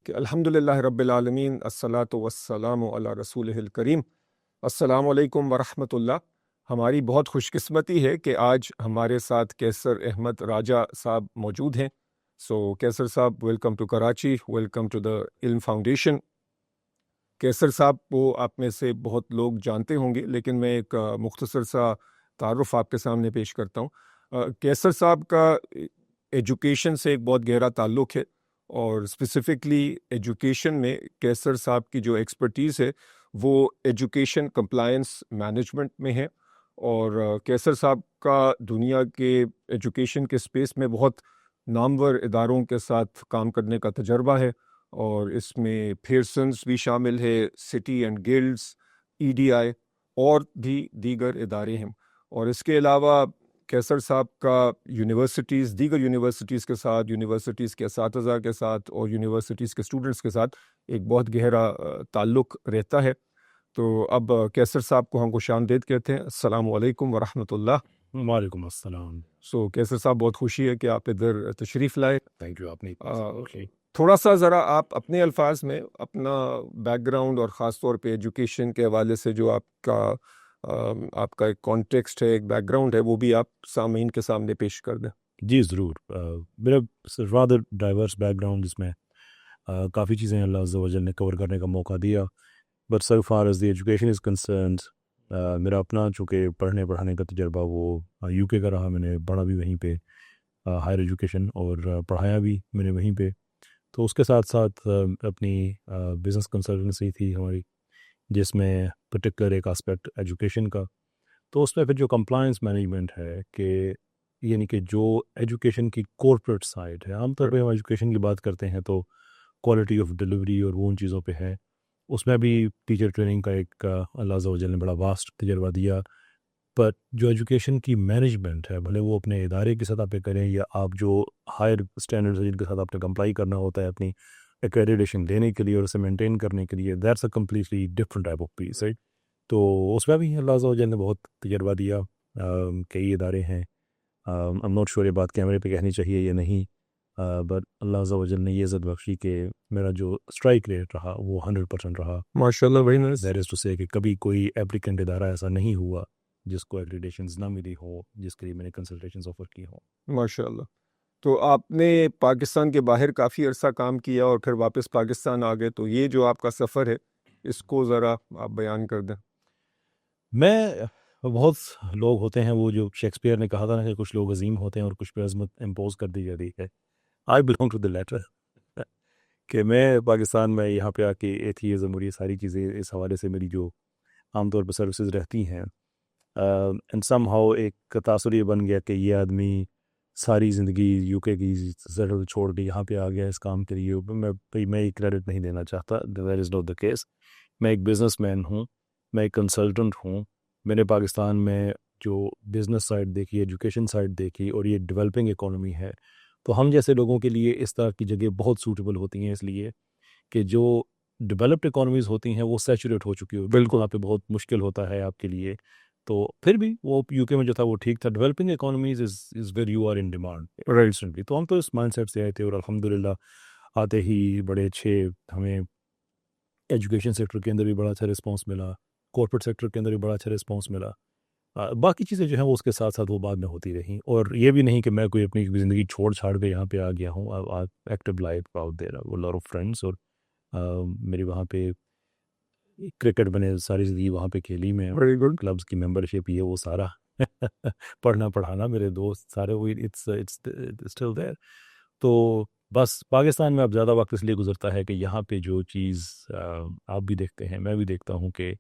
کہ الحمدللہ رب العالمین الصلاۃ والسلام علی رسولہ الکریم۔ السلام علیکم ورحمۃ اللہ۔ ہماری بہت خوش قسمتی ہے کہ آج ہمارے ساتھ کیسر احمد راجہ صاحب موجود ہیں۔ کیسر صاحب، welcome to Karachi, welcome to the Ilm foundation. کیسر صاحب کو آپ میں سے بہت لوگ جانتے ہوں گے، لیکن میں ایک مختصر سا تعارف آپ کے سامنے پیش کرتا ہوں۔ کیسر صاحب کا ایجوکیشن سے ایک بہت گہرا تعلق ہے، اور اسپیسیفکلی ایجوکیشن میں کیسر صاحب کی جو ایکسپرٹیز ہے وہ ایجوکیشن کمپلائنس مینجمنٹ میں ہے، اور کیسر صاحب کا دنیا کے ایجوکیشن کے اسپیس میں بہت نامور اداروں کے ساتھ کام کرنے کا تجربہ ہے، اور اس میں پھیرسنس بھی شامل ہے، سٹی اینڈ گلڈز، EDI اور بھی دیگر ادارے ہیں۔ اور اس کے علاوہ کیسر صاحب کا یونیورسٹیز، دیگر یونیورسٹیز کے ساتھ، یونیورسٹیز کے اساتذہ کے ساتھ اور یونیورسٹیز کے اسٹوڈنٹس کے ساتھ ایک بہت گہرا تعلق رہتا ہے۔ تو اب کیسر صاحب کو ہم خوش آمدید کہتے ہیں۔ السلام علیکم ورحمۃ اللہ۔ وعلیکم السلام۔ کیسر صاحب، بہت خوشی ہے کہ آپ ادھر تشریف لائے۔ Thank you. آپ نے تھوڑا سا ذرا آپ اپنے الفاظ میں اپنا بیک گراؤنڈ اور خاص طور پہ ایجوکیشن کے حوالے سے جو آپ کا ایک کانٹیکسٹ ہے، ایک بیک گراؤنڈ ہے، وہ بھی آپ سامعین کے سامنے پیش کر دیں۔ جی ضرور۔ میرا رادر ڈائیورس بیک گراؤنڈ، جس میں کافی چیزیں اللہ عز و جل نے کور کرنے کا موقع دیا، but so far as the education is concerned، میرا اپنا چونکہ پڑھانے کا تجربہ وہ UK کا رہا، میں نے پڑھا بھی وہیں پہ ہائر ایجوکیشن، اور پڑھایا بھی میں نے وہیں پہ۔ تو اس کے ساتھ ساتھ اپنی بزنس کنسلٹنسی تھی ہماری، جس میں پرٹیکولر ایک آسپیکٹ ایجوکیشن کا، تو اس میں پھر جو کمپلائنس مینجمنٹ ہے، کہ یعنی کہ جو ایجوکیشن کی کورپوریٹ سائڈ ہے، عام طور پہ ہم ایجوکیشن کی بات کرتے ہیں تو کوالٹی آف ڈلیوری اور وہ ان چیزوں پہ ہے، اس میں بھی ٹیچر ٹریننگ کا ایک اللہ عز و جل نے بڑا واسٹ تجربہ دیا، پر جو ایجوکیشن کی مینجمنٹ ہے، بھلے وہ اپنے ادارے کی سطح پہ کریں یا آپ جو ہائر اسٹینڈرڈز جن کے ساتھ آپ نے کمپلائی کرنا ہوتا ہے اپنی ایکریڈیشن دینے کے لیے اور اسے مینٹین کرنے کے لیے، that's a completely different type of peace, right? تو اس میں بھی اللہ عز و جل نے بہت تجربہ دیا۔ کئی ادارے ہیں، I'm not sure یہ بات کیمرے پہ کہنی چاہیے یا نہیں، بٹ اللہ عز و جل نے یہ عزت بخشی کہ میرا جو اسٹرائک ریٹ رہا وہ 100% رہا۔ ماشاء اللہ، very nice. That is to say کہ کبھی کوئی ایپلیکنٹ ادارہ ایسا نہیں ہوا جس کو ایکریڈیشنز نہ ملی ہوں، جس کے لیے میں نے کنسلٹیشنز آفر کی ہوں۔ ماشاء اللہ۔ تو آپ نے پاکستان کے باہر کافی عرصہ کام کیا اور پھر واپس پاکستان آ گئے، تو یہ جو آپ کا سفر ہے اس کو ذرا آپ بیان کر دیں۔ بہت لوگ ہوتے ہیں، وہ جو شیکسپیئر نے کہا تھا نا کہ کچھ لوگ عظیم ہوتے ہیں اور کچھ پہ عظمت امپوز کر دی جاتی ہے۔ I belong to the letter, کہ میں پاکستان میں یہاں پہ آ کے ایتھیزم اور یہ ساری چیزیں اس حوالے سے میری جو عام طور پہ سروسز رہتی ہیں، اینڈ سم ہاؤ ایک تاثر یہ بن گیا کہ یہ آدمی ساری زندگی UK کی زرعی چھوڑ کے یہاں پہ آ گیا اس کام کے لیے۔ میں یہ کریڈٹ نہیں دینا چاہتا، that is not the case. میں ایک بزنس مین ہوں، میں ایک کنسلٹنٹ ہوں۔ میں نے پاکستان میں جو بزنس سائڈ دیکھی، ایجوکیشن سائڈ دیکھی، اور یہ ڈیولپنگ اکانومی ہے، تو ہم جیسے لوگوں کے لیے اس طرح کی جگہ بہت سوٹیبل ہوتی ہیں، اس لیے کہ جو ڈیولپڈ اکانومیز ہوتی ہیں وہ سیچوریٹ ہو چکی ہو، بالکل وہاں پہ بہت مشکل ہوتا ہے آپ کے لیے۔ تو پھر بھی وہ UK میں جو تھا وہ ٹھیک تھا۔ Developing economies is where you are in demand recently. تو ہم تو اس مائنڈ سیٹ سے آئے تھے، اور الحمدللہ آتے ہی بڑے اچھے ہمیں ایجوکیشن سیکٹر کے اندر بھی بڑا اچھا رسپانس ملا، کارپوریٹ سیکٹر کے اندر بھی بڑا اچھا رسپانس ملا۔ باقی چیزیں جو ہیں وہ اس کے ساتھ ساتھ وہ بعد میں ہوتی رہیں، اور یہ بھی نہیں کہ میں کوئی اپنی زندگی چھوڑ چھاڑ کے یہاں پہ آ گیا ہوں۔ Active life out there, lot of friends, اور میری وہاں پہ کرکٹ میں نے ساری زندگی وہاں پہ کھیلی، میں ویری گڈ۔ کلبس کی ممبرشپ، یہ وہ سارا پڑھنا پڑھانا، میرے دوست سارے وہ اٹس اسٹل دیر۔ تو بس پاکستان میں اب زیادہ وقت اس لیے گزرتا ہے کہ یہاں پہ جو چیز آپ بھی دیکھتے ہیں، میں بھی دیکھتا ہوں، کہ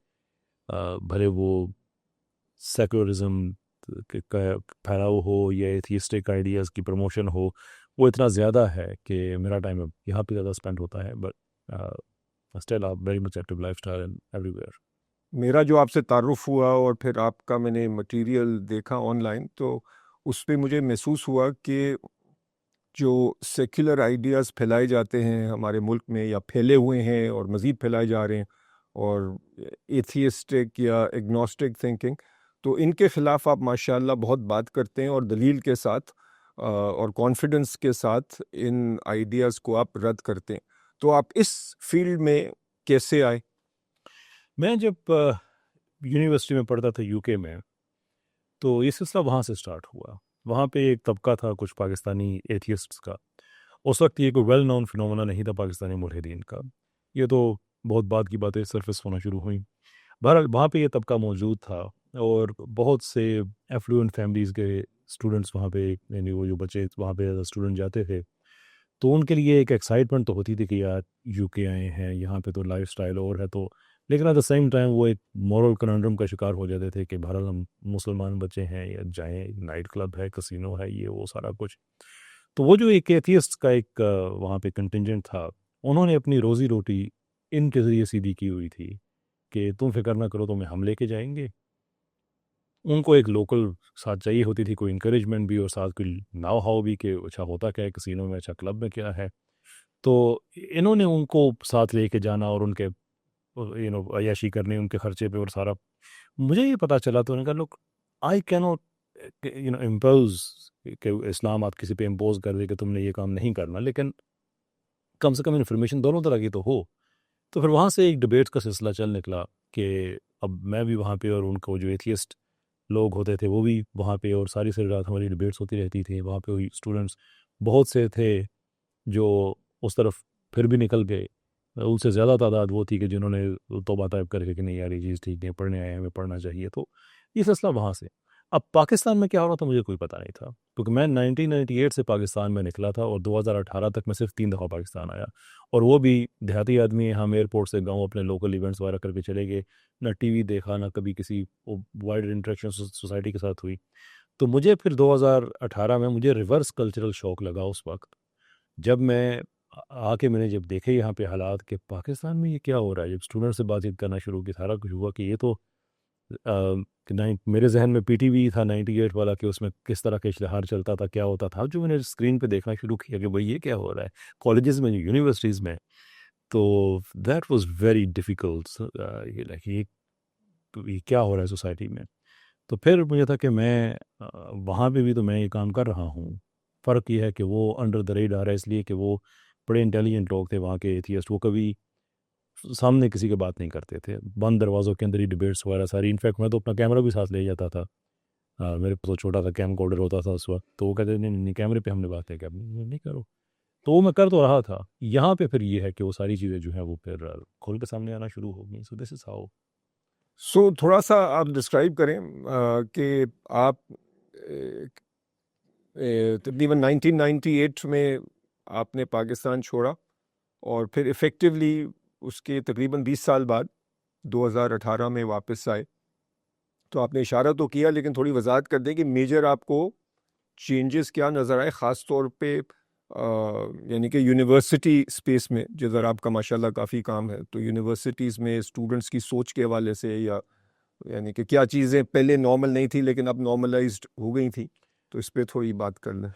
بھلے وہ سیکولرزم کا پھیلاؤ ہو یا ایتھیسٹک آئیڈیاز کی پروموشن ہو، وہ اتنا زیادہ ہے کہ میرا ٹائم اب یہاں پہ زیادہ اسپینڈ ہوتا ہے، but still very much active life style every where. میرا جو آپ سے تعارف ہوا اور پھر آپ کا میں نے مٹیریل دیکھا آن لائن، تو اس پہ مجھے محسوس ہوا کہ جو سیکولر آئیڈیاز پھیلائے جاتے ہیں ہمارے ملک میں، یا پھیلے ہوئے ہیں اور مزید پھیلائے جا رہے ہیں، اور ایتھیسٹک یا ایگنوسٹک تھنکنگ، تو ان کے خلاف آپ ماشاءاللہ بہت بات کرتے ہیں، اور دلیل کے ساتھ اور کانفیڈنس کے ساتھ ان آئیڈیاز کو آپ رد کرتے ہیں۔ تو آپ اس فیلڈ میں کیسے آئے؟ میں جب یونیورسٹی میں پڑھتا تھا یو کے میں، تو یہ سلسلہ وہاں سے سٹارٹ ہوا. وہاں پہ ایک طبقہ تھا کچھ پاکستانی ایتھیسٹس کا. اس وقت یہ کوئی ویل نون فنومنا نہیں تھا پاکستانی ملحدین کا، یہ تو بہت بعد کی باتیں سرفس ہونا شروع ہوئیں. بہرحال وہاں پہ یہ طبقہ موجود تھا، اور بہت سے ایفلوئنٹ فیملیز کے اسٹوڈنٹس وہاں پہ، یعنی وہ جو بچے وہاں پہ ایز اسٹوڈنٹ جاتے تھے، تو ان کے لیے ایک ایکسائٹمنٹ تو ہوتی تھی کہ یار یو کے آئے ہیں، یہاں پہ تو لائف سٹائل اور ہے. تو لیکن ایٹ دا سیم ٹائم وہ ایک مورل کننڈرم کا شکار ہو جاتے تھے کہ بہرحال ہم مسلمان بچے ہیں، یا جائیں نائٹ کلب ہے، کسینو ہے، یہ وہ سارا کچھ. تو وہ جو ایک ایتھیسٹ کا ایک وہاں پہ کنٹینجنٹ تھا، انہوں نے اپنی روزی روٹی ان کے ذریعے سیدھی کی ہوئی تھی کہ تم فکر نہ کرو، تمہیں ہم لے کے جائیں گے. ان کو ایک لوکل ساتھ چاہیے ہوتی تھی، کوئی انکریجمنٹ بھی اور ساتھ کوئی ناؤ ہاؤ بھی کہ اچھا ہوتا کیا ہے کسینو میں، اچھا کلب میں کیا ہے. تو انہوں نے ان کو ساتھ لے کے جانا اور ان کے عیاشی کرنے ان کے خرچے پہ اور سارا. مجھے یہ پتہ چلا تو انہوں نے کہا لوک آئی کی ناٹ امپوز کہ اسلام آپ کسی پہ امپوز کر دے کہ تم نے یہ کام نہیں کرنا، لیکن کم سے کم انفارمیشن دونوں طرح کی تو ہو. تو پھر وہاں سے ایک ڈبیٹ کا سلسلہ چل نکلا کہ اب میں بھی وہاں پہ، اور ان کو جو ایتھیسٹ لوگ ہوتے تھے وہ بھی وہاں پہ، اور ساری رات ہماری ڈبیٹس ہوتی رہتی تھی وہاں پہ. وہی اسٹوڈنٹس بہت سے تھے جو اس طرف پھر بھی نکل گئے، ان سے زیادہ تعداد وہ تھی کہ جنہوں نے توبہ طائب کر کے کہ نہیں یار یہ چیز ٹھیک نہیں، پڑھنے آئے ہیں، ہمیں پڑھنا چاہیے. تو یہ سلسلہ وہاں سے. اب پاکستان میں کیا ہو رہا تھا مجھے کوئی پتہ نہیں تھا، کیونکہ میں 1998 سے پاکستان میں نکلا تھا، اور 2018 تک میں صرف 3 دفعہ پاکستان آیا، اور وہ بھی دیہاتی آدمی ہیں. ہم ایئرپورٹ سے گاؤں اپنے لوکل ایونٹس وغیرہ کر کے چلے گئے، نہ ٹی وی دیکھا، نہ کبھی کسی وائڈ انٹریکشن سوسائٹی کے ساتھ ہوئی. تو مجھے پھر 2018 میں مجھے ریورس کلچرل شوق لگا اس وقت، جب میں آ کے میں نے جب دیکھے یہاں پہ حالات کہ پاکستان میں یہ کیا ہو رہا ہے. جب اسٹوڈنٹ سے بات چیت کرنا شروع کی، سارا کچھ ہوا کہ یہ تو میرے ذہن میں پی ٹی وی تھا 98 والا کہ اس میں کس طرح کا اشتہار چلتا تھا، کیا ہوتا تھا. جو میں نے اسکرین پہ دیکھنا شروع کیا کہ بھئی یہ کیا ہو رہا ہے کالجز میں، یونیورسٹیز میں، تو دیٹ واز ویری ڈیفیکلٹ. یہ کیا ہو رہا ہے سوسائٹی میں. تو پھر مجھے تھا کہ میں وہاں پہ بھی تو میں یہ کام کر رہا ہوں. فرق یہ ہے کہ وہ انڈر دا ریڈار ہے، اس لیے کہ وہ بڑے انٹیلیجنٹ لوگ تھے وہاں کے ایتھیسٹ. وہ کبھی سامنے کسی کے بات نہیں کرتے تھے، بند دروازوں کے اندر ہی ڈبیٹس وغیرہ ساری. انفیکٹ میں تو اپنا کیمرہ بھی ساتھ لے جاتا تھا، میرے پاس تو چھوٹا سا کیم کوڈر ہوتا تھا اس وقت. تو وہ کہتے نہیں نہیں کیمرے پہ ہم نے بات ہے کہ نہیں کرو. تو وہ میں کر تو رہا تھا. یہاں پہ پھر یہ ہے کہ وہ ساری چیزیں جو ہیں وہ پھر کھول کے سامنے آنا شروع ہو گئی. سو دس از ہاؤ. سو تھوڑا سا آپ ڈسکرائب کریں کہ آپ تقریباً 1998 میں آپ نے پاکستان چھوڑا، اور پھر ایفیکٹولی اس کے تقریباً 20 سال بعد 2018 میں واپس آئے. تو آپ نے اشارہ تو کیا، لیکن تھوڑی وضاحت کر دیں کہ میجر آپ کو چینجز کیا نظر آئے، خاص طور پہ یعنی کہ یونیورسٹی اسپیس میں، جدھر آپ کا ماشاءاللہ کافی کام ہے. تو یونیورسٹیز میں اسٹوڈنٹس کی سوچ کے حوالے سے، یا یعنی کہ کیا چیزیں پہلے نارمل نہیں تھی لیکن اب نارملائزڈ ہو گئی تھیں، تو اس پہ تھوڑی بات کر لیں.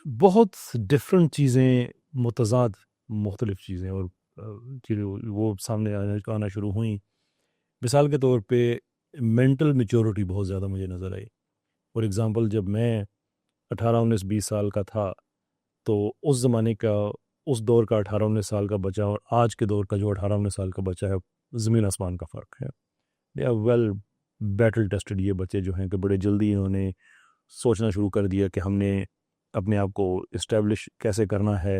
بہت ڈفرینٹ چیزیں، متضاد مختلف چیزیں، اور وہ سامنے آنا شروع ہوئیں. مثال کے طور پہ مینٹل میچورٹی بہت زیادہ مجھے نظر آئی. فار ایگزامپل جب میں 18 19 20 سال کا تھا، تو اس زمانے کا، اس دور کا 18 19 سال کا بچہ اور آج کے دور کا جو 18 19 سال کا بچہ ہے، زمین آسمان کا فرق ہے. They are well battle tested. یہ بچے جو ہیں کہ بڑے جلدی انہوں نے سوچنا شروع کر دیا کہ ہم نے اپنے آپ کو اسٹیبلش کیسے کرنا ہے.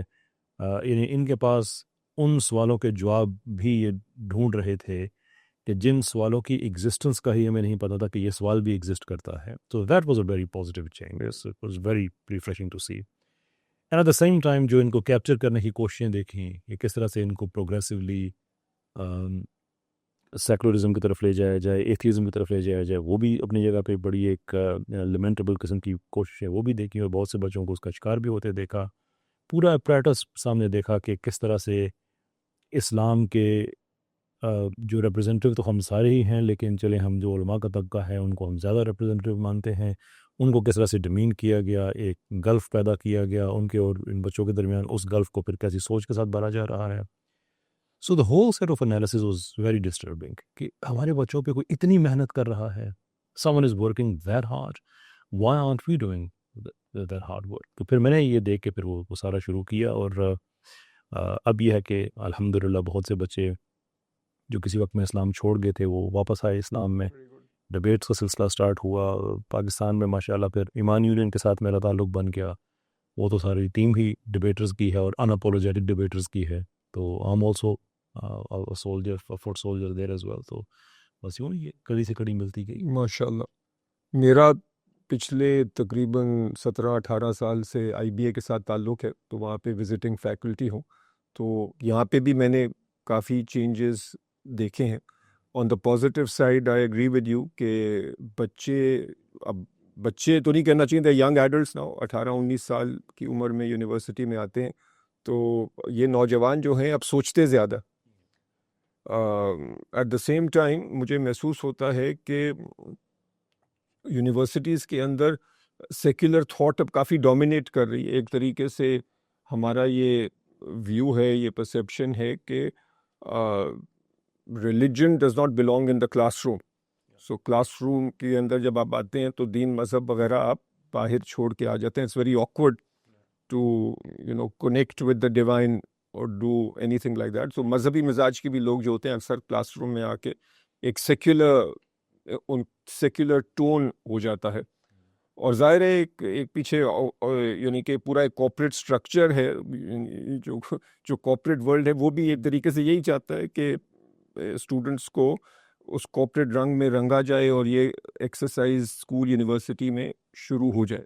ان کے پاس ان سوالوں کے جواب بھی یہ ڈھونڈ رہے تھے کہ جن سوالوں کی ایگزسٹنس کا ہی ہمیں نہیں پتا تھا کہ یہ سوال بھی ایگزسٹ کرتا ہے. تو that was a very positive change. It was very refreshing to see. And at the same time جو ان کو کیپچر کرنے کی کوششیں دیکھیں، یہ کس طرح سے ان کو پروگریسولی سیکولرزم کی طرف لے جایا جائے، ایتھیزم کی طرف لے جایا جائے، وہ بھی اپنی جگہ پہ بڑی ایک لیمنٹیبل قسم کی کوشش ہے، وہ بھی دیکھی. اور بہت سے بچوں کو اس کا شکار بھی ہوتے دیکھا. پورا اپریٹس سامنے دیکھا کہ کس طرح سے اسلام کے جو ریپرزینٹیو تو ہم سارے ہی ہیں، لیکن چلیں ہم جو علماء کا طبقہ ہے ان کو ہم زیادہ ریپرزینٹیو مانتے ہیں، ان کو کس طرح سے ڈمین کیا گیا، ایک گلف پیدا کیا گیا ان کے اور ان بچوں کے درمیان. اس گلف کو پھر کیسی سوچ کے ساتھ بھرا جا رہا ہے. So the whole set of analysis was very disturbing کہ ہمارے بچوں پہ کوئی اتنی محنت کر رہا ہے. someone is working that hard, why aren't we doing that hard work. تو پھر میں نے یہ دیکھ کے پھر وہ سارا شروع کیا. اور اب یہ ہے کہ الحمدللہ بہت سے بچے جو کسی وقت میں اسلام چھوڑ گئے تھے وہ واپس آئے اسلام میں. ڈبیٹس کا سلسلہ سٹارٹ ہوا پاکستان میں ماشاءاللہ. پھر ایمان یونین کے ساتھ میرا تعلق بن گیا. وہ تو ساری ٹیم ہی ڈبیٹرز کی ہے اور اناپولوجیٹک ڈبیٹرز کی ہے. تو I am also soldier foot soldier there as well. تو بس یوں یہ کڑی سے کڑی ملتی گئی. ماشاءاللہ. میرا پچھلے تقریباً 17-18 سال سے آئی بی اے کے ساتھ تعلق ہے، تو وہاں پہ وزٹنگ فیکلٹی ہوں. تو یہاں پہ بھی میں نے کافی چینجز دیکھے ہیں. On the positive side I agree with you کہ بچے تو نہیں کہنا چاہیے، ینگ ایڈلٹس ناؤ 18-19 سال کی عمر میں یونیورسٹی میں آتے ہیں، تو یہ نوجوان جو ہیں اب سوچتے زیادہ. ایٹ دا سیم ٹائم مجھے محسوس ہوتا ہے کہ یونیورسٹیز کے اندر سیکولر تھاٹ اب کافی ڈومینیٹ کر رہی ہے. ایک طریقے سے ہمارا یہ ویو ہے، یہ پرسیپشن ہے کہ religion does not belong in the class room. So class room کے اندر جب آپ آتے ہیں تو دین مذہب وغیرہ آپ باہر چھوڑ کے آ جاتے ہیں. It's very awkward to connect with the divine or do anything like that. So مذہبی مزاج کے بھی لوگ جو ہوتے ہیں اکثر کلاس روم میں آ کے ایک سیکولر ٹون ہو جاتا ہے. اور ظاہر ہے ایک پیچھے یعنی کہ پورا ایک کارپوریٹ سٹرکچر ہے. جو کارپوریٹ ورلڈ ہے وہ بھی ایک طریقے سے یہی چاہتا ہے کہ اسٹوڈنٹس کو اس کارپوریٹ رنگ میں رنگا جائے اور یہ ایکسرسائز اسکول یونیورسٹی میں شروع ہو جائے.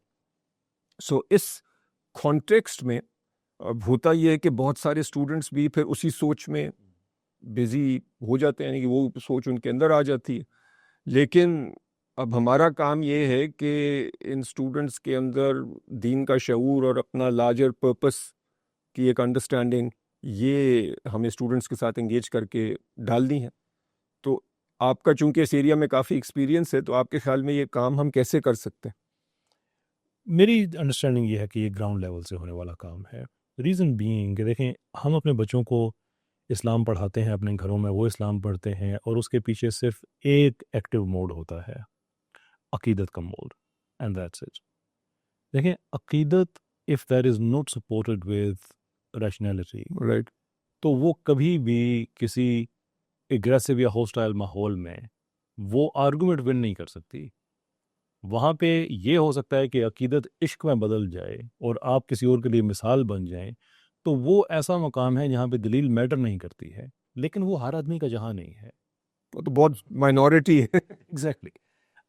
سو اس کانٹیکسٹ میں اب ہوتا یہ ہے کہ بہت سارے اسٹوڈنٹس بھی پھر اسی سوچ میں بزی ہو جاتے ہیں، یعنی کہ وہ سوچ ان کے اندر آ جاتی ہے. لیکن اب ہمارا کام یہ ہے کہ ان اسٹوڈنٹس کے اندر دین کا شعور اور اپنا لارجر پرپس کی ایک انڈرسٹینڈنگ یہ ہمیں اسٹوڈنٹس کے ساتھ انگیج کر کے ڈالنی ہے. تو آپ کا چونکہ اس ایریا میں کافی ایکسپیرینس ہے، تو آپ کے خیال میں یہ کام ہم کیسے کر سکتے ہیں؟ میری انڈرسٹینڈنگ یہ ہے کہ یہ گراؤنڈ لیول سے ہونے والا کام ہے. ریزن بینگ کہ دیکھیں ہم اپنے بچوں کو اسلام پڑھاتے ہیں اپنے گھروں میں، وہ اسلام پڑھتے ہیں اور اس کے پیچھے صرف ایک ایکٹیو موڈ ہوتا ہے، عقیدت کا موڈ، اینڈ دیٹس اٹ. دیکھیں عقیدت if that is not supported with rationality, right. تو وہ کبھی بھی کسی اگریسو یا ہوسٹائل ماحول میں وہ آرگومنٹ ون نہیں کر سکتی. وہاں پہ یہ ہو سکتا ہے کہ عقیدت عشق میں بدل جائے اور آپ کسی اور کے لیے مثال بن جائیں، تو وہ ایسا مقام ہے جہاں پہ دلیل میٹر نہیں کرتی ہے. لیکن وہ ہر آدمی کا جہاں نہیں ہے. وہ تو بہت مائنورٹی ہے. ایگزیکٹلی.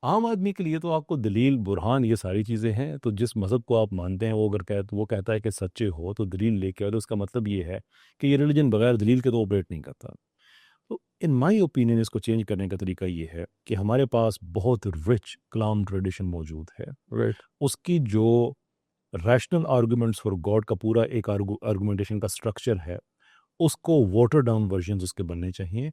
عام آدمی کے لیے تو آپ کو دلیل برہان یہ ساری چیزیں ہیں. تو جس مذہب کو آپ مانتے ہیں وہ اگر وہ کہتا ہے کہ سچے ہو تو دلیل لے کے آؤ، تو اس کا مطلب یہ ہے کہ یہ ریلیجن بغیر دلیل کے تو آپریٹ نہیں کرتا. تو ان مائی اوپینین اس کو چینج کرنے کا طریقہ یہ ہے کہ ہمارے پاس بہت رچ کلام ٹریڈیشن موجود ہے. رائٹ. اس کی جو ریشنل آرگومنٹس فار گاڈ کا پورا ایک آرگومنٹیشن کا سٹرکچر ہے، اس کو واٹر ڈاؤن ورژنز اس کے بننے چاہیے،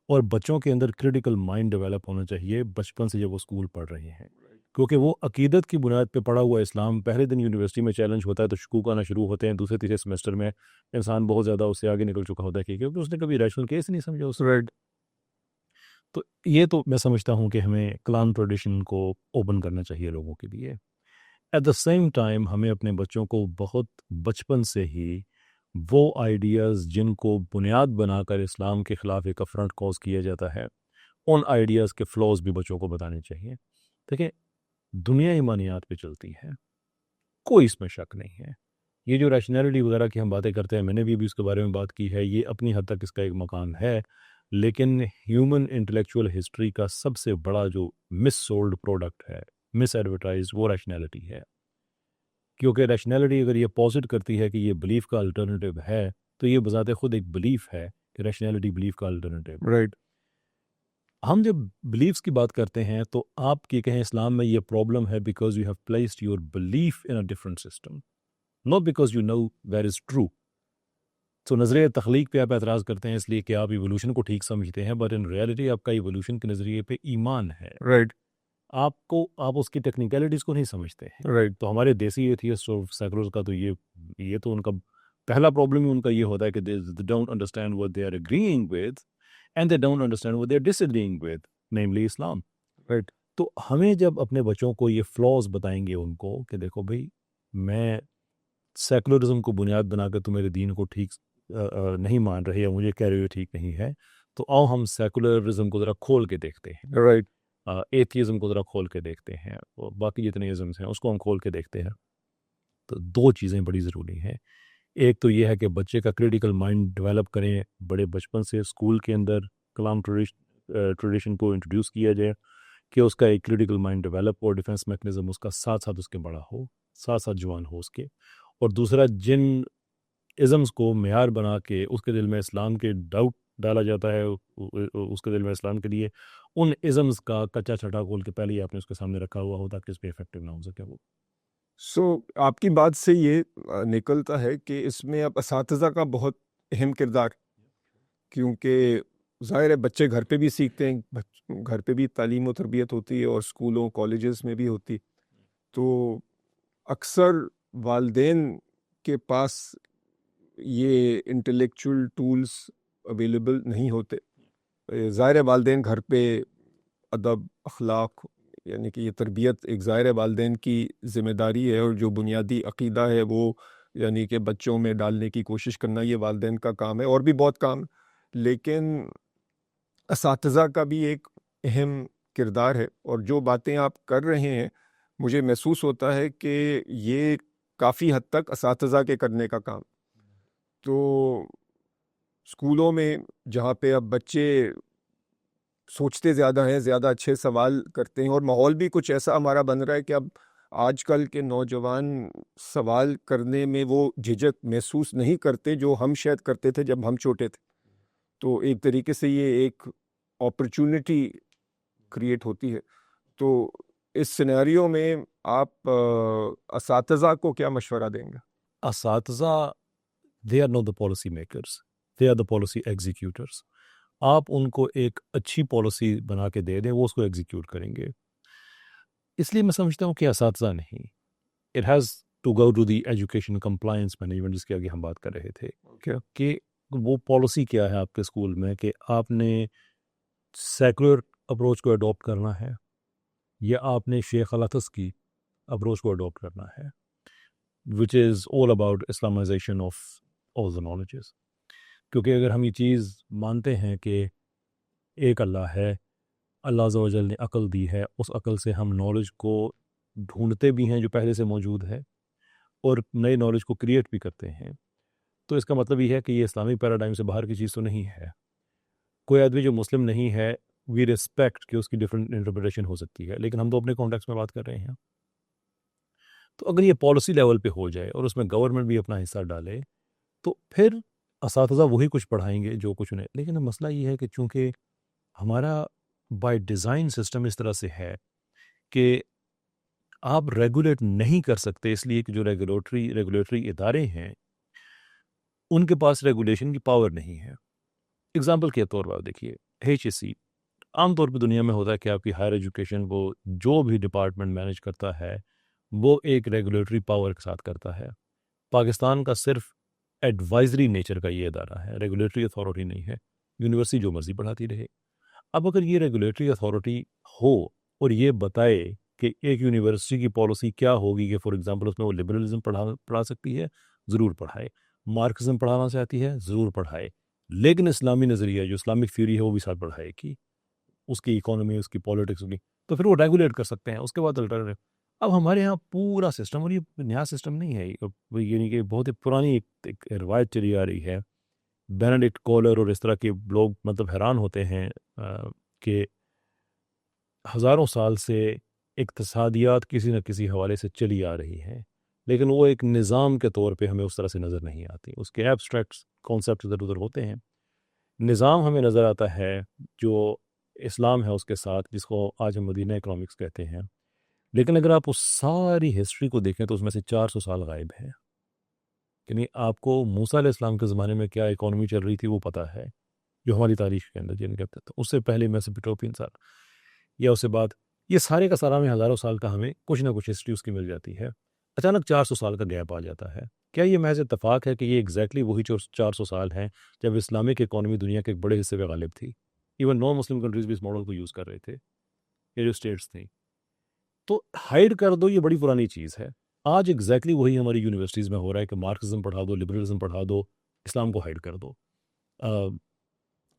اور بچوں کے اندر کریٹیکل مائنڈ ڈیولپ ہونا چاہیے بچپن سے جب وہ اسکول پڑھ رہے ہیں. کیونکہ وہ عقیدت کی بنیاد پہ پڑھا ہوا اسلام پہلے دن یونیورسٹی میں چیلنج ہوتا ہے تو شکوک آنا شروع ہوتے ہیں. دوسرے تیسرے سیمسٹر میں انسان بہت زیادہ اس سے آگے نکل چکا ہوتا ہے کیونکہ اس نے کبھی ریشنل کیس نہیں سمجھا اس. رائٹ. تو یہ تو میں سمجھتا ہوں کہ ہمیں کلام ٹریڈیشن کو اوپن کرنا چاہیے لوگوں کے لیے. ایٹ دا سیم ٹائم ہمیں اپنے بچوں کو بہت بچپن سے ہی وہ آئیڈیاز جن کو بنیاد بنا کر اسلام کے خلاف ایک افرنٹ کوز کیا جاتا ہے، ان آئیڈیاز کے فلوز بھی بچوں کو بتانے چاہیے. دیکھیں دنیا ایمانیات پہ چلتی ہے، کوئی اس میں شک نہیں ہے. یہ جو ریشنلٹی وغیرہ کی ہم باتیں کرتے ہیں، میں نے بھی اس کے بارے میں بات کی ہے، یہ اپنی حد تک اس کا ایک مقام ہے. لیکن ہیومن انٹلیکچوئل ہسٹری کا سب سے بڑا جو مس سولڈ پروڈکٹ ہے، مس ایڈورٹائز، وہ ریشنلٹی ہے. کیونکہ ریشنلٹی اگر یہ پازٹ کرتی ہے کہ یہ بلیف کا الٹرنیٹیو ہے، تو یہ بذات خود ایک بلیف ہے کہ ریشنلٹی بلیف کا الٹرنیٹیو. رائٹ. ہم جب بلیفس کی بات کرتے ہیں تو آپ یہ کہیں اسلام میں یہ پرابلم ہے because you have placed your belief in a different system, not because you know where is true. تو نظریہ تخلیق پہ آپ اعتراض کرتے ہیں اس لیے کہ آپ ایوولوشن کو ٹھیک سمجھتے ہیں، بٹ ان ریئلٹی آپ کا ایوولوشن کے نظریے پہ ایمان ہے. رائٹ. آپ اس کی ٹیکنیکلٹیز کو نہیں سمجھتے ہیں. رائٹ. تو ہمارے دیسی ایتھیسٹ اور سیکولرز کا تو یہ تو ان کا پہلا پرابلم ہی ان کا یہ ہوتا ہے کہ they don't understand what they are agreeing with and they don't understand what they are disagreeing with, namely Islam. Right. تو ہمیں جب اپنے بچوں کو یہ فلاز بتائیں گے ان کو کہ دیکھو بھائی، میں سیکولرزم کو بنیاد بنا کر تو میرے دین کو ٹھیک نہیں مان رہے یا مجھے کہہ رہے ہو ٹھیک نہیں ہے، تو آؤ ہم سیکولرزم کو ذرا کھول کے دیکھتے ہیں، رائٹ. ایتھیزم کو ذرا کھول کے دیکھتے ہیں، اور باقی جتنے ازمس ہیں اس کو ہم کھول کے دیکھتے ہیں. تو دو چیزیں بڑی ضروری ہیں. ایک تو یہ ہے کہ بچے کا کریٹیکل مائنڈ ڈیولپ کریں بڑے بچپن سے، اسکول کے اندر کلام ٹریڈیشن کو انٹروڈیوس کیا جائے کہ اس کا ایک کریٹیکل مائنڈ ڈیولپ ہو، ڈیفenس میکنزم اس کا ساتھ ساتھ اس کے بڑا ہو، ساتھ ساتھ جوان ہو اس کے. اور دوسرا، جن ازمس کو معیار بنا کے اس کے دل میں اسلام کے ڈاؤٹ ڈالا جاتا ہے اس کے دل میں اسلام کے لیے، ان ازمس کا کچا چھٹا کھول کے پہلے ہی آپ نے اس کے سامنے رکھا ہوا ہو تاکہ اس پہ افیکٹو نہ ہو سکے وہ. سو آپ کی بات سے یہ نکلتا ہے کہ اس میں اب اساتذہ کا بہت اہم کردار، کیونکہ ظاہر ہے بچے گھر پہ بھی سیکھتے ہیں، گھر پہ بھی تعلیم و تربیت ہوتی ہے اور اسکولوں کالجز میں بھی ہوتی، تو اکثر والدین کے پاس یہ انٹلیکچوئل ٹولز اویلیبل نہیں ہوتے. ظاہر ہے والدین گھر پہ ادب، اخلاق، یعنی کہ یہ تربیت ایک ظاہر ہے والدین کی ذمہ داری ہے، اور جو بنیادی عقیدہ ہے وہ یعنی کہ بچوں میں ڈالنے کی کوشش کرنا یہ والدین کا کام ہے، اور بھی بہت کام. لیکن اساتذہ کا بھی ایک اہم کردار ہے، اور جو باتیں آپ کر رہے ہیں مجھے محسوس ہوتا ہے کہ یہ کافی حد تک اساتذہ کے کرنے کا کام. تو اسکولوں میں جہاں پہ اب بچے سوچتے زیادہ ہیں، زیادہ اچھے سوال کرتے ہیں، اور ماحول بھی کچھ ایسا ہمارا بن رہا ہے کہ اب آج کل کے نوجوان سوال کرنے میں وہ جھجک محسوس نہیں کرتے جو ہم شاید کرتے تھے جب ہم چھوٹے تھے. تو ایک طریقے سے یہ ایک اپرچونٹی کریٹ ہوتی ہے. تو اس سینیریو میں آپ اساتذہ کو کیا مشورہ دیں گے؟ اساتذہ they are not the policy makers, they are the policy executors. آپ ان کو ایک اچھی پالیسی بنا کے دے دیں، وہ اس کو ایگزیکیوٹ کریں گے. اس لیے میں سمجھتا ہوں کہ اساتذہ نہیں، it has to go to the education compliance management جس کے آگے ہم بات کر رہے تھے کہ وہ پالیسی کیا ہے آپ کے اسکول میں، کہ آپ نے سیکولر اپروچ کو اڈاپٹ کرنا ہے یا آپ نے شیخ الحدث کی اپروچ کو اڈاپٹ کرنا ہے which is all about Islamization of all the knowledges. کیونکہ اگر ہم یہ چیز مانتے ہیں کہ ایک اللہ ہے، اللہ عز و جل نے عقل دی ہے، اس عقل سے ہم نالج کو ڈھونڈتے بھی ہیں جو پہلے سے موجود ہے، اور نئے نالج کو کریٹ بھی کرتے ہیں، تو اس کا مطلب یہ ہے کہ یہ اسلامی پیراڈائم سے باہر کی چیز تو نہیں ہے. کوئی آدمی جو مسلم نہیں ہے، وی ریسپیکٹ کہ اس کی ڈفرینٹ انٹرپریٹیشن ہو سکتی ہے، لیکن ہم تو اپنے کانٹیکس میں بات کر رہے ہیں. تو اگر یہ پالیسی لیول پہ ہو جائے اور اس میں گورنمنٹ بھی اپنا حصہ ڈالے تو پھر اساتذہ وہی کچھ پڑھائیں گے جو کچھ انہیں. لیکن مسئلہ یہ ہے کہ چونکہ ہمارا بائی ڈیزائن سسٹم اس طرح سے ہے کہ آپ ریگولیٹ نہیں کر سکتے، اس لیے کہ جو ریگولیٹری ادارے ہیں ان کے پاس ریگولیشن کی پاور نہیں ہے. اگزامپل کے طور پر آپ دیکھیے HSC عام طور پہ دنیا میں ہوتا ہے کہ آپ کی ہائر ایجوکیشن کو جو بھی ڈپارٹمنٹ مینیج کرتا ہے وہ ایک ریگولیٹری پاور کے ساتھ کرتا ہے. پاکستان کا صرف ایڈوائزری نیچر کا یہ ادارہ ہے، ریگولیٹری اتھارٹی نہیں ہے. یونیورسٹی جو مرضی پڑھاتی رہے. اب اگر یہ ریگولیٹری اتھارٹی ہو اور یہ بتائے کہ ایک یونیورسٹی کی پالیسی کیا ہوگی کہ فار ایگزامپل اس میں وہ لبرلزم پڑھا سکتی ہے، ضرور پڑھائے. مارکسزم پڑھانا چاہتی ہے، ضرور پڑھائے. لیکن اسلامی نظریہ جو اسلامک تھیوری ہے وہ بھی ساتھ پڑھائے گی، اس کی اکانومی، اس کی پالیٹکس کی، تو پھر وہ ریگولیٹ کر سکتے ہیں. اس کے بعد الٹرنیٹو. اب ہمارے ہاں پورا سسٹم، اور یہ نیا سسٹم نہیں ہے، یعنی کہ بہت ہی پرانی ایک روایت چلی آ رہی ہے. بینیڈکٹ کولر اور اس طرح کے لوگ مطلب حیران ہوتے ہیں کہ ہزاروں سال سے اقتصادیات کسی نہ کسی حوالے سے چلی آ رہی ہیں، لیکن وہ ایک نظام کے طور پہ ہمیں اس طرح سے نظر نہیں آتی. اس کے ایبسٹریکٹ کانسیپٹ ادھر ادھر ہوتے ہیں. نظام ہمیں نظر آتا ہے جو اسلام ہے اس کے ساتھ، جس کو آج ہم مدینہ اکنامکس کہتے ہیں. لیکن اگر آپ اس ساری ہسٹری کو دیکھیں تو اس میں سے 400 سال غائب ہے. یعنی آپ کو موسیٰ علیہ السلام کے زمانے میں کیا اکانومی چل رہی تھی وہ پتہ ہے، جو ہماری تاریخ کے اندر جن کہتے تھے. اس سے پہلے میسوپوٹیمین سال یا اس سے بعد یہ سارے کا سارا میں ہزاروں سال کا ہمیں کچھ نہ کچھ ہسٹری اس کی مل جاتی ہے. اچانک 400 سال کا گیپ آ جاتا ہے. کیا یہ محض اتفاق ہے کہ یہ ایگزیکٹلی وہی 400 سال ہیں جب اسلامک اکانومی دنیا کے ایک بڑے حصے پہ غالب تھی؟ ایون نان مسلم کنٹریز بھی اس ماڈل کو یوز کر رہے تھے، یہ جو اسٹیٹس تھیں. تو ہائڈ کر دو، یہ بڑی پرانی چیز ہے. آج ایگزیکٹلی وہی ہماری یونیورسٹیز میں ہو رہا ہے کہ مارکسزم پڑھا دو، لبرلزم پڑھا دو، اسلام کو ہائڈ کر دو،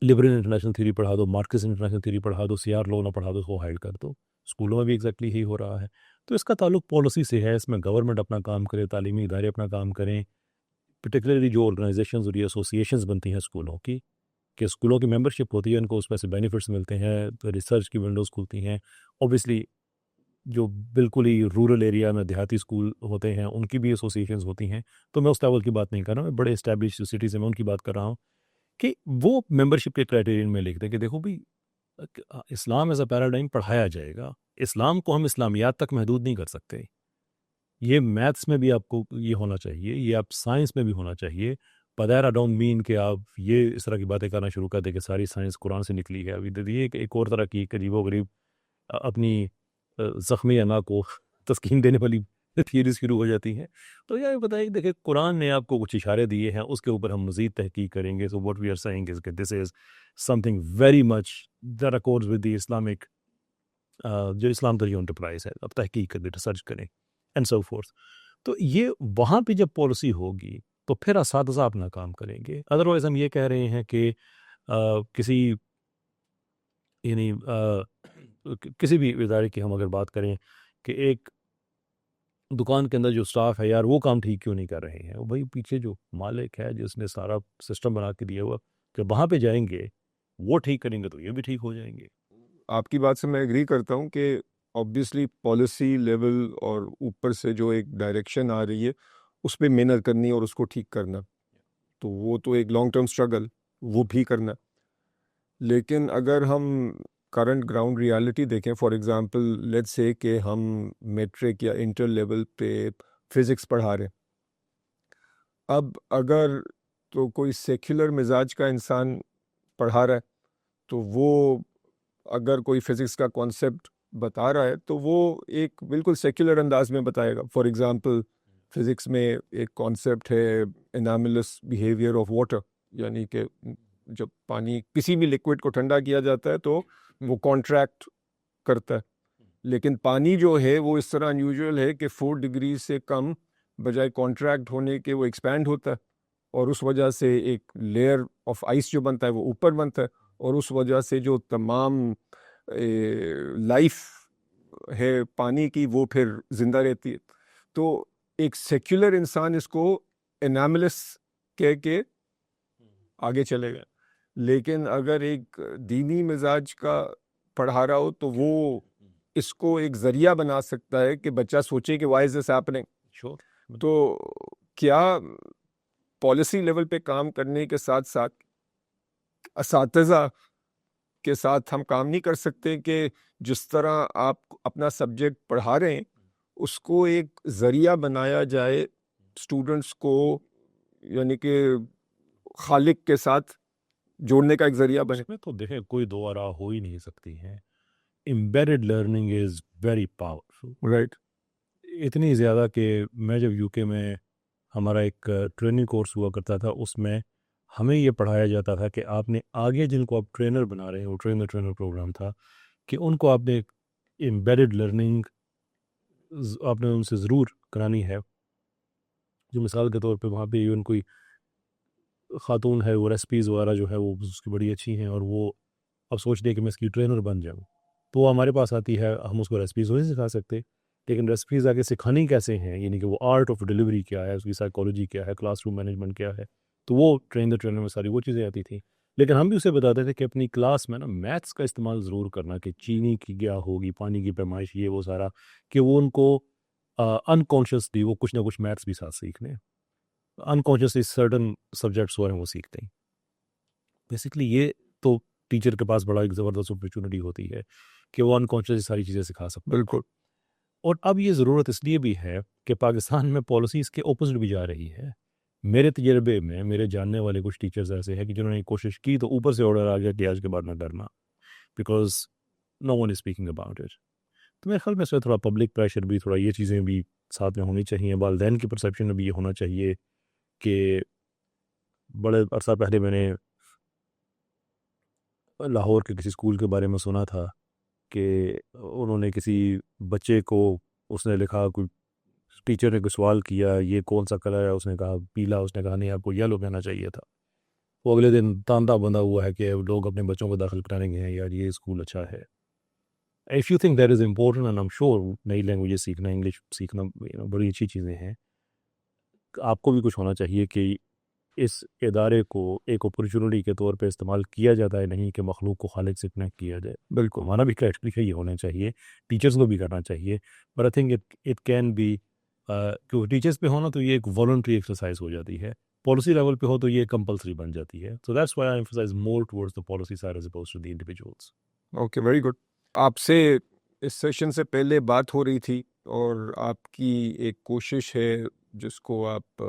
لبرل انٹرنیشنل تھیوری پڑھا دو، مارکس انٹرنیشنل تھیوری پڑھا دو، سی آر لو نہ پڑھا دو، اس کو ہائڈ کر دو. اسکولوں میں بھی ایگزیکٹلی یہی ہو رہا ہے. تو اس کا تعلق پالیسی سے ہے. اس میں گورنمنٹ اپنا کام کرے، تعلیمی ادارے اپنا کام کریں، پرٹیکولرلی جو آرگنائزیشنز اور ایسوسیشنز بنتی ہیں اسکولوں کی، کہ اسکولوں کی ممبرشپ ہوتی ہے، ان کو اس میں سے بینیفٹس ملتے ہیں، ریسرچ کی ونڈوز کھلتی ہیں. اوبیسلی جو بالکل ہی رورل ایریا میں دیہاتی اسکول ہوتے ہیں ان کی بھی ایسوسیشنز ہوتی ہیں. تو میں اس لیول کی بات نہیں کر رہا ہوں، میں بڑے اسٹیبلش سٹیز میں ان کی بات کر رہا ہوں کہ وہ ممبرشپ کے کرائٹیرین میں لکھتے ہیں کہ دیکھو بھائی اسلام ایز اے پیراڈائم پڑھایا جائے گا. اسلام کو ہم اسلامیات تک محدود نہیں کر سکتے. یہ میتھس میں بھی آپ کو یہ ہونا چاہیے، یہ آپ سائنس میں بھی ہونا چاہیے. پدیرا ڈونٹ مین کہ آپ یہ اس طرح کی باتیں کرنا شروع کر دیں کہ ساری سائنس قرآن سے نکلی ہے. ابھی دیکھیے کہ ایک اور طرح کی عجیب و غریب اپنی زخمی انا کو تسکین دینے والی تھیوریز شروع ہو جاتی ہیں. تو یہ بتائیے دیکھیں قرآن نے آپ کو کچھ اشارے دیے ہیں، اس کے اوپر ہم مزید تحقیق کریں گے. So what we are seeing is کہ this is something very much that accords with the Islamic جو اسلام تک جو انٹرپرائز ہے. اب تحقیق کریں، ریسرچ کریں اینڈ سو فورتھ. تو یہ وہاں پہ جب پالیسی ہوگی تو پھر اساتذہ اپنا کام کریں گے. ادروائز ہم یہ کہہ رہے ہیں کہ کسی یعنی کسی بھی ادارے کی ہم اگر بات کریں کہ ایک دکان کے اندر جو سٹاف ہے یار وہ کام ٹھیک کیوں نہیں کر رہے ہیں، وہ بھائی پیچھے جو مالک ہے جس نے سارا سسٹم بنا کے دیا ہوا، جب وہاں پہ جائیں گے وہ ٹھیک کریں گے تو یہ بھی ٹھیک ہو جائیں گے. آپ کی بات سے میں ایگری کرتا ہوں کہ آبویسلی پالیسی لیول اور اوپر سے جو ایک ڈائریکشن آ رہی ہے اس پہ محنت کرنی اور اس کو ٹھیک کرنا، تو وہ تو ایک لانگ ٹرم اسٹرگل وہ بھی کرنا. لیکن اگر ہم کرنٹ گراؤنڈ ریالٹی دیکھیں، فار ایگزامپل لیٹس سے کہ ہم میٹرک یا انٹر لیول پہ فزکس پڑھا رہے ہیں. اب اگر تو کوئی سیکولر مزاج کا انسان پڑھا رہا ہے تو وہ اگر کوئی فزکس کا کانسیپٹ بتا رہا ہے تو وہ ایک بالکل سیکولر انداز میں بتائے گا. فار ایگزامپل فزکس میں ایک کانسیپٹ ہے اناملس بیہیویئر آف واٹر، یعنی کہ جب پانی کسی بھی لکوڈ کو ٹھنڈا کیا جاتا ہے تو وہ کانٹریکٹ کرتا ہے، لیکن پانی جو ہے وہ اس طرح انیوژل ہے کہ 4 ڈگری سے کم بجائے کانٹریکٹ ہونے کے وہ ایکسپینڈ ہوتا ہے، اور اس وجہ سے ایک لیئر آف آئس جو بنتا ہے وہ اوپر بنتا ہے، اور اس وجہ سے جو تمام لائف ہے پانی کی وہ پھر زندہ رہتی ہے. تو ایک سیکولر انسان اس کو اناملس کہہ کے آگے چلے گا، لیکن اگر ایک دینی مزاج کا پڑھا رہا ہو تو وہ اس کو ایک ذریعہ بنا سکتا ہے کہ بچہ سوچے کہ وائی از دس ہیپننگ. تو کیا پالیسی لیول پہ کام کرنے کے ساتھ ساتھ اساتذہ کے ساتھ ہم کام نہیں کر سکتے کہ جس طرح آپ اپنا سبجیکٹ پڑھا رہے ہیں اس کو ایک ذریعہ بنایا جائے اسٹوڈنٹس کو، یعنی کہ خالق کے ساتھ جوڑنے کا ایک ذریعہ بنے؟ اس میں تو دیکھیں کوئی دو آرا ہو ہی نہیں سکتی ہیں. Embedded learning is very powerful, right. اتنی زیادہ کہ میں جب یو کے میں ہمارا ایک ٹریننگ کورس ہوا کرتا تھا اس میں ہمیں یہ پڑھایا جاتا تھا کہ آپ نے آگے جن کو آپ ٹرینر بنا رہے ہیں، وہ ٹرینر پروگرام تھا کہ ان کو آپ نے امبیڈڈ لرننگ آپ نے ان سے ضرور کرانی ہے. جو مثال کے طور پہ وہاں پہ ایون کوئی خاتون ہے وہ ریسپیز وغیرہ جو ہے وہ اس کی بڑی اچھی ہیں اور وہ اب سوچ دے کہ میں اس کی ٹرینر بن جاؤں، تو وہ ہمارے پاس آتی ہے. ہم اس کو ریسپیز نہیں سکھا سکتے، لیکن ریسپیز آگے سکھانی کیسے ہیں، یعنی کہ وہ آرٹ آف ڈیلیوری کیا ہے، اس کی سائیکالوجی کیا ہے، کلاس روم مینجمنٹ کیا ہے، تو وہ ٹرینر میں ساری وہ چیزیں آتی تھیں. لیکن ہم بھی اسے بتاتے تھے کہ اپنی کلاس میں نا میتھس کا استعمال ضرور کرنا، کہ چینی کی کیا ہوگی، پانی کی پیمائش، یہ وہ سارا، کہ وہ ان کو انکانشیسلی وہ کچھ نہ کچھ میتھس بھی ساتھ سیکھ لیں. انکانشیسلی سرٹن سبجیکٹس ہو رہے ہیں وہ سیکھتے ہیں. بیسکلی یہ تو ٹیچر کے پاس بڑا ایک زبردست اپرچونٹی ہوتی ہے کہ وہ انکانشیسلی ساری چیزیں سکھا سکتے ہیں. بالکل. اور اب یہ ضرورت اس لیے بھی ہے کہ پاکستان میں پالیسی اس کے اپوزٹ بھی جا رہی ہے. میرے تجربے میں میرے جاننے والے کچھ ٹیچرز ایسے ہیں کہ جنہوں نے کوشش کی تو اوپر سے آرڈر آ گیا کہ آج کے بعد نہ کرنا، because no one is speaking about it. تو میرے خیال میں اس میں تھوڑا پبلک پریشر بھی، تھوڑا یہ چیزیں بھی ساتھ میں ہونی چاہیے. والدین کی پرسیپشن میں بھی یہ ہونا چاہیے کہ بڑے عرصہ پہلے میں نے لاہور کے کسی اسکول کے بارے میں سنا تھا کہ انہوں نے کسی بچے کو، اس نے لکھا کوئی ٹیچر نے کوئی سوال کیا یہ کون سا کلر ہے، اس نے کہا پیلا، اس نے کہا نہیں آپ کو یلو کہنا چاہیے تھا، وہ اگلے دن تانتا بندھا ہوا ہے کہ لوگ اپنے بچوں کو داخل کرانے گے ہیں یار یہ اسکول اچھا ہے. If you think that is important, and I'm sure نئی لینگویجز سیکھنا، انگلش سیکھنا بڑی اچھی چیزیں ہیں، آپ کو بھی کچھ ہونا چاہیے کہ اس ادارے کو ایک اپرچونٹی کے طور پہ استعمال کیا جاتا ہے، نہیں کہ مخلوق کو خالق سے کنیکٹ کیا جائے. بالکل ہمارا بھی کرائٹیریا یہ ہونا چاہیے، ٹیچرز کو بھی کرنا چاہیے، but I think it can be کہ ٹیچرز پہ ہونا تو یہ ایک والنٹری ایکسرسائز ہو جاتی ہے، پالیسی لیول پہ ہو تو یہ کمپلسری بن جاتی ہے. So that's why I emphasize more towards the policy side as opposed to the individuals. Okay very good. آپ سے اس سیشن سے پہلے بات ہو رہی تھی اور آپ کی ایک کوشش ہے جس کو آپ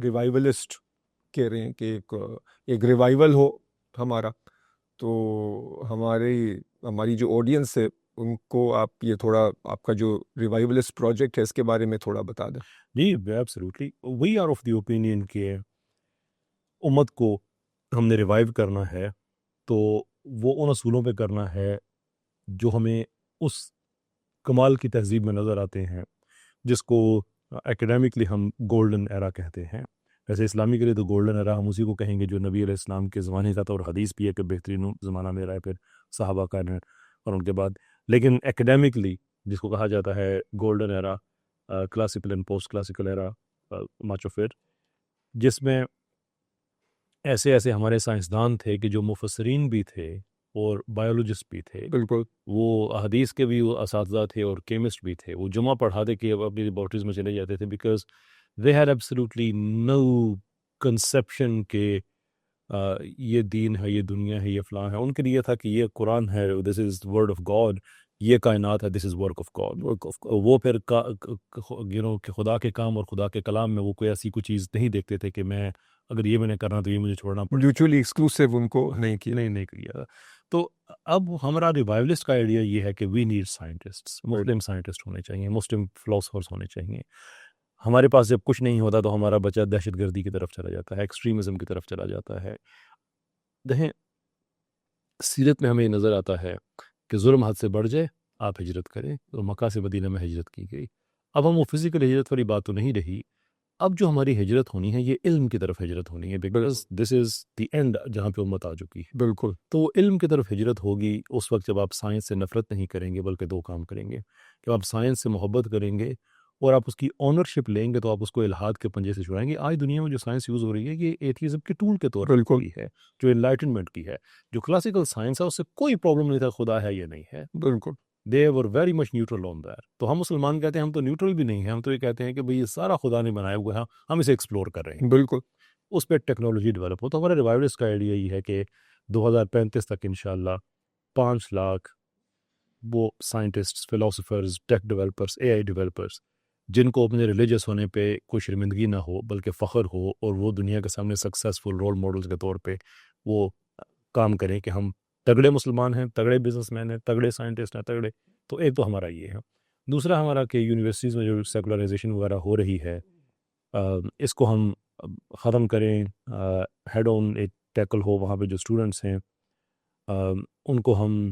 ریوائولسٹ کہہ رہے ہیں کہ ایک ریوائول ہو ہمارا، تو ہماری جو آڈینس ہے ان کو آپ یہ تھوڑا آپ کا جو ریوائولسٹ پروجیکٹ ہے اس کے بارے میں تھوڑا بتا دیں. جی absolutely, we are of the opinion کہ امت کو ہم نے ریوائیو کرنا ہے تو وہ ان اصولوں پہ کرنا ہے جو ہمیں اس کمال کی تہذیب میں نظر آتے ہیں جس کو اکیڈیمکلی ہم گولڈن ایرا کہتے ہیں. ویسے اسلامی کے لیے تو گولڈن ایرا ہم اسی کو کہیں گے جو نبی علیہ السلام کے زمانے کا تھا، اور حدیث بھی ہے کہ بہترین زمانہ میرا ہے، پھر صحابہ کا ہے اور ان کے بعد. لیکن اکیڈیمکلی جس کو کہا جاتا ہے golden era, classical and post classical era, much of it, جس میں ایسے ہمارے سائنسدان تھے کہ جو مفسرین بھی تھے اور بایولوجسٹ بھی تھے. بالکل وہ حدیث کے بھی وہ اساتذہ تھے اور کیمسٹ بھی تھے. وہ جمعہ پڑھاتے کہ اپنی لیبارٹریز میں چلے جاتے تھے because they had absolutely no conception کہ یہ دین ہے، یہ دنیا ہے، یہ فلاں ہے. ان کے لیے تھا کہ یہ قرآن ہے، دس از ورڈ آف گاڈ، یہ کائنات ہے، دس از ورک آف گاڈ. وہ پھر کہ خدا کے کام اور خدا کے کلام میں وہ کوئی ایسی کوئی چیز نہیں دیکھتے تھے کہ میں اگر یہ میں نے کرنا تو یہ مجھے چھوڑنا پڑے. میوچولی ایکسکلوسیو ان کو نہیں کیا. نہیں کیا. تو اب ہمارا ریوائولسٹ کا آئیڈیا یہ ہے کہ وی نیڈ سائنٹسٹ، مسلم سائنٹسٹ ہونے چاہیے، مسلم فلاسفرس ہونے چاہیے. ہمارے پاس جب کچھ نہیں ہوتا تو ہمارا بچہ دہشت گردی کی طرف چلا جاتا ہے، ایکسٹریمزم کی طرف چلا جاتا ہے. دیکھیں سیرت میں ہمیں نظر آتا ہے کہ ظلم حد سے بڑھ جائے آپ ہجرت کریں، اور مکہ سے مدینہ میں ہجرت کی گئی. اب ہم وہ فزیکل ہجرت والی بات تو نہیں رہی، اب جو ہماری ہجرت ہونی ہے یہ علم کی طرف ہجرت ہونی ہے، because this is the end جہاں پہ امت آ چکی ہے. بالکل تو علم کی طرف ہجرت ہوگی اس وقت جب آپ سائنس سے نفرت نہیں کریں گے بلکہ دو کام کریں گے. جب آپ سائنس سے محبت کریں گے اور آپ اس کی اونرشپ لیں گے تو آپ اس کو الحاد کے پنجے سے چھڑائیں گے. آج دنیا میں جو سائنس یوز ہو رہی ہے یہ ایتھیزم کے ٹول کے طور پر ہوئی ہے، جو انلائٹنمنٹ کی ہے. جو کلاسیکل سائنس ہے اس سے کوئی پرابلم نہیں تھا خدا ہے یا نہیں ہے. بالکل they are very much neutral on that. تو ہم مسلمان کہتے ہیں ہم تو نیوٹرل بھی نہیں ہیں، ہم تو یہ کہتے ہیں کہ بھئی یہ سارا خدا نے بنایا ہوا ہے، ہم اسے ایکسپلور کر رہے ہیں. بالکل اس پہ ٹیکنالوجی ڈیولپ ہو. تو ہمارا ریوائولسٹ کا آئیڈیا یہ ہے کہ 2035 تک انشاءاللہ 5 لاکھ وہ سائنٹسٹ، فلاسفرز، ٹیک ڈیولپرز، اے آئی ڈیولپرز جن کو اپنے ریلیجس ہونے پہ کوئی شرمندگی نہ ہو بلکہ فخر ہو، اور وہ دنیا کے سامنے سکسیسفل رول ماڈلز کے طور پہ وہ کام کریں کہ ہم تگڑے مسلمان ہیں، تگڑے بزنس مین ہیں، تگڑے سائنٹسٹ ہیں، تگڑے. تو ایک تو ہمارا یہ ہے. دوسرا ہمارا کہ یونیورسٹیز میں جو سیکولرائزیشن وغیرہ ہو رہی ہے اس کو ہم ختم کریں، ہیڈ آن ایک ٹیکل ہو وہاں پہ جو اسٹوڈنٹس ہیں ان کو ہم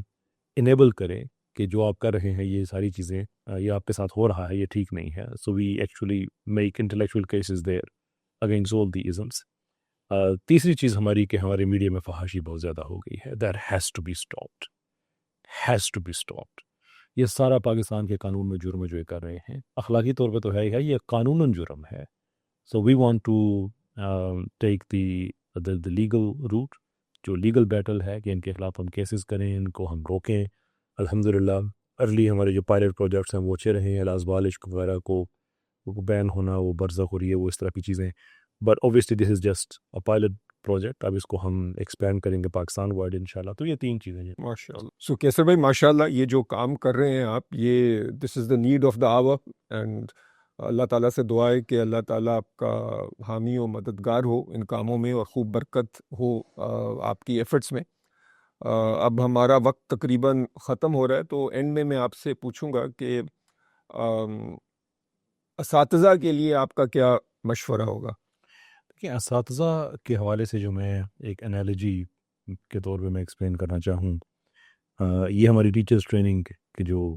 انیبل کریں کہ جو آپ کر رہے ہیں یہ ساری چیزیں یہ آپ کے ساتھ ہو رہا ہے، یہ ٹھیک نہیں ہے. So we actually make intellectual cases there against all the isms. تیسری چیز ہماری کہ ہمارے میڈیا میں فحاشی بہت زیادہ ہو گئی ہے. That has to be stopped, has to be stopped. یہ سارا پاکستان کے قانون میں جرم جو یہ کر رہے ہیں اخلاقی طور پہ تو ہے ہی ہے، یہ قانوناً جرم ہے. So we want to take the legal route, جو لیگل بیٹل ہے کہ ان کے خلاف ہم کیسز کریں، ان کو ہم روکیں. الحمدللہ ارلی ہمارے جو پائلٹ پروجیکٹس ہیں وہ اچھے رہے ہیں، الازبال عشق وغیرہ کو بین ہونا، وہ برزخ ہو رہی ہے، وہ اس طرح کی چیزیں. But obviously this is just a pilot project. اب اس کو ہم ایکسپینڈ کریں گے پاکستان وائڈ انشاءاللہ. تو یہ 3 چیزیں ہیں. ماشاء اللہ. سو کیسر بھائی ماشاء اللہ یہ جو کام کر رہے ہیں آپ، یہ this is the need of the hour, and اللہ تعالیٰ سے دعا ہے کہ اللہ تعالیٰ آپ کا حامی و مددگار ہو ان کاموں میں، اور خوب برکت ہو آپ کی ایفرٹس میں. اب ہمارا وقت تقریباً ختم ہو رہا ہے، تو اینڈ میں آپ سے پوچھوں گا کہ اساتذہ کے لیے آپ کا کیا مشورہ ہوگا؟ کہ اساتذہ کے حوالے سے جو میں ایک انالوجی کے طور پہ میں ایکسپلین کرنا چاہوں، یہ ہماری ٹیچرز ٹریننگ کے جو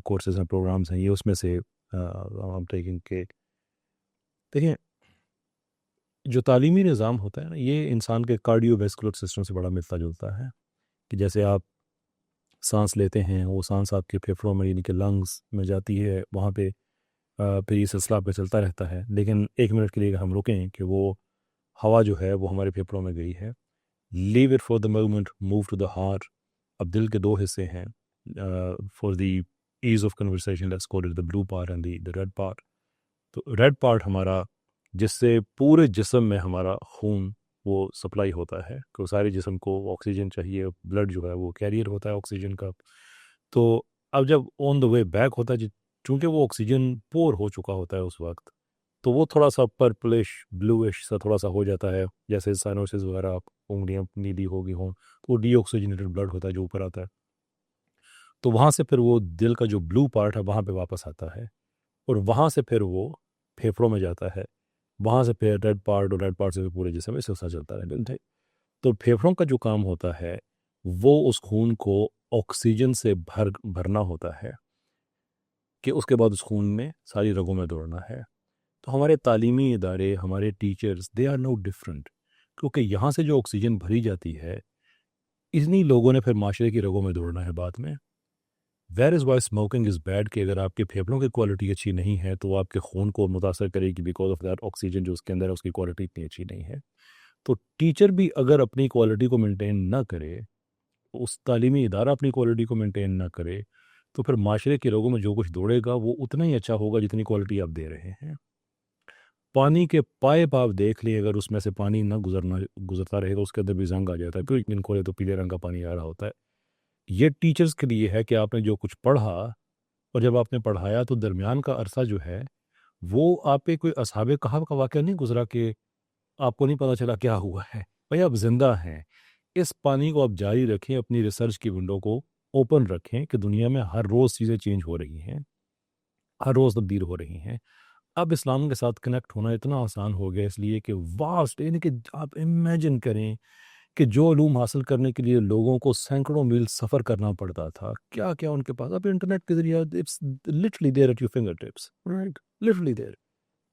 کورسز ہیں، پروگرامز ہیں، یہ اس میں سے I'm taking کہ دیکھیں جو تعلیمی نظام ہوتا ہے نا یہ انسان کے کارڈیو ویسکولر سسٹم سے بڑا ملتا جلتا ہے کہ جیسے آپ سانس لیتے ہیں وہ سانس آپ کے پھیپھڑوں میں یعنی کہ لنگز میں جاتی ہے وہاں پہ پھر یہ سلسلہ پہ چلتا رہتا ہے لیکن 1 منٹ کے لیے ہم رکیں کہ وہ ہوا جو ہے وہ ہمارے پھیپھڑوں میں گئی ہے leave it for the moment move to the heart اب دل کے 2 حصے ہیں for the ease of conversation let's call it the blue part and the red part تو ریڈ پارٹ ہمارا جس سے پورے جسم میں ہمارا خون وہ سپلائی ہوتا ہے کہ سارے جسم کو آکسیجن چاہیے بلڈ جو ہے وہ کیریئر ہوتا ہے آکسیجن کا تو اب جب آن دا وے بیک ہوتا ہے چونکہ وہ آکسیجن پور ہو چکا ہوتا ہے اس وقت تو وہ تھوڑا سا پرپلش بلوش سا تھوڑا سا ہو جاتا ہے جیسے سائنوسز وغیرہ انگلیاں نیلی ہو گئی ہوں تو وہ ڈی آکسیجنیٹڈ بلڈ ہوتا ہے جو اوپر آتا ہے تو وہاں سے پھر وہ دل کا جو بلو پارٹ ہے وہاں پہ واپس آتا ہے اور وہاں سے پھر وہ پھیپھڑوں میں جاتا ہے وہاں سے پھر ریڈ پارٹ اور ریڈ پارٹ سے پورے جسم میں سلسلہ چلتا ہے تو پھیپھڑوں کا جو کام ہوتا ہے وہ اس خون کو آکسیجن سے بھرنا ہوتا ہے کہ اس کے بعد اس خون میں ساری رگوں میں دوڑنا ہے تو ہمارے تعلیمی ادارے ہمارے teachers they are no different کیونکہ یہاں سے جو آکسیجن بھری جاتی ہے اتنی لوگوں نے پھر معاشرے کی رگوں میں دوڑنا ہے بعد میں where is why smoking is bad کہ اگر آپ کے پھیپھڑوں کی کوالٹی اچھی نہیں ہے تو آپ کے خون کو متاثر کرے گی بیکاز آف دیٹ آکسیجن جو اس کے اندر ہے اس کی کوالٹی اتنی اچھی نہیں ہے تو ٹیچر بھی اگر اپنی کوالٹی کو مینٹین نہ کرے اس تعلیمی ادارہ اپنی کوالٹی کو مینٹین نہ کرے تو پھر معاشرے کی رگوں میں جو کچھ دوڑے گا وہ اتنا ہی اچھا ہوگا جتنی کوالٹی آپ دے رہے ہیں پانی کے پائپ آپ دیکھ لیں اگر اس میں سے پانی نہ گزرتا رہے گا اس کے اندر بھی زنگ آ جاتا ہے پھر کھولے تو پیلے رنگ کا پانی آ رہا ہوتا ہے یہ ٹیچرز کے لیے ہے کہ آپ نے جو کچھ پڑھا اور جب آپ نے پڑھایا تو درمیان کا عرصہ جو ہے وہ آپ پہ کوئی اصحاب کہف کا واقعہ نہیں گزرا کہ آپ کو نہیں پتہ چلا کیا ہوا ہے بھائی آپ زندہ ہیں اس پانی کو آپ جاری رکھیں اپنی ریسرچ کی ونڈو کو اوپن رکھیں کہ دنیا میں ہر روز چیزیں چینج ہو رہی ہیں ہر روز تبدیل ہو رہی ہیں اب اسلام کے ساتھ کنیکٹ ہونا اتنا آسان ہو گیا اس لیے کہ واسٹ یعنی کہ آپ امیجن کریں کہ جو علوم حاصل کرنے کے لیے لوگوں کو سینکڑوں میل سفر کرنا پڑتا تھا کیا کیا ان کے پاس اب انٹرنیٹ کے ذریعے literally there at your fingertips right literally there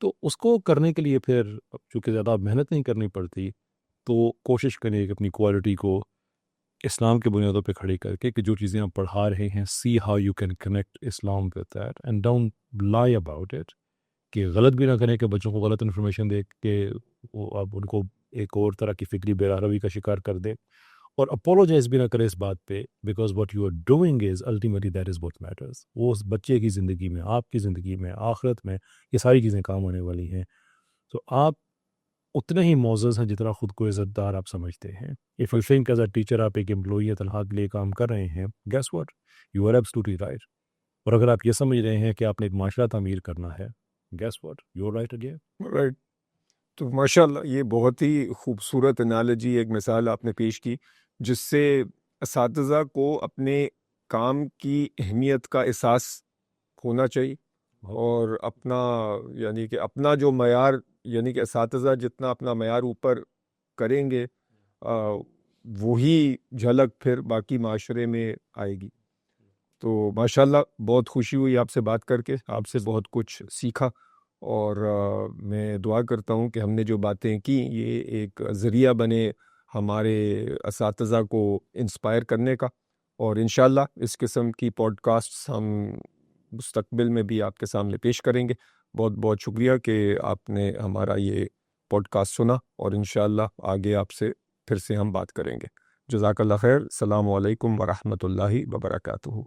تو اس کو کرنے کے لیے پھر چونکہ زیادہ محنت نہیں کرنی پڑتی تو کوشش کریں کہ اپنی کوالٹی کو اسلام کے بنیادوں پہ کھڑی کر کے کہ جو چیزیں آپ پڑھا رہے ہیں see how you can connect Islam with that and don't لائی اباؤٹ اٹ کہ غلط بھی نہ کریں کہ بچوں کو غلط انفارمیشن دے کہ وہ آپ ان کو ایک اور طرح کی فکری بے روی کا شکار کر دیں اور اپولوجائز بھی نہ کرے اس بات پہ because what you are doing is ultimately that is what matters وہ اس بچے کی زندگی میں آپ کی زندگی میں آخرت میں یہ ساری چیزیں کام آنے والی ہیں تو آپ اتنے ہی معزز ہیں جتنا خود کو عزت دار آپ سمجھتے ہیں if you think as a teacher آپ ایک امپلائی یا تنخواہ کے لیے کام کر رہے ہیں guess what you are absolutely right اور اگر آپ یہ سمجھ رہے ہیں کہ آپ نے ایک معاشرہ تعمیر کرنا ہے guess what you are right again right تو ماشاء اللہ یہ بہت ہی خوبصورت انالوجی ایک مثال آپ نے پیش کی جس سے اساتذہ کو اپنے کام کی اہمیت کا احساس ہونا چاہیے اور اپنا یعنی کہ اپنا جو معیار یعنی کہ اساتذہ جتنا اپنا معیار اوپر کریں گے وہی جھلک پھر باقی معاشرے میں آئے گی تو ماشاءاللہ بہت خوشی ہوئی آپ سے بات کر کے آپ سے بہت کچھ سیکھا اور میں دعا کرتا ہوں کہ ہم نے جو باتیں کی یہ ایک ذریعہ بنے ہمارے اساتذہ کو انسپائر کرنے کا اور انشاءاللہ اس قسم کی پوڈ کاسٹس ہم مستقبل میں بھی آپ کے سامنے پیش کریں گے بہت بہت شکریہ کہ آپ نے ہمارا یہ پوڈ کاسٹ سنا اور انشاءاللہ آگے آپ سے پھر سے ہم بات کریں گے جزاک اللہ خیر السلام علیکم ورحمۃ اللہ وبرکاتہ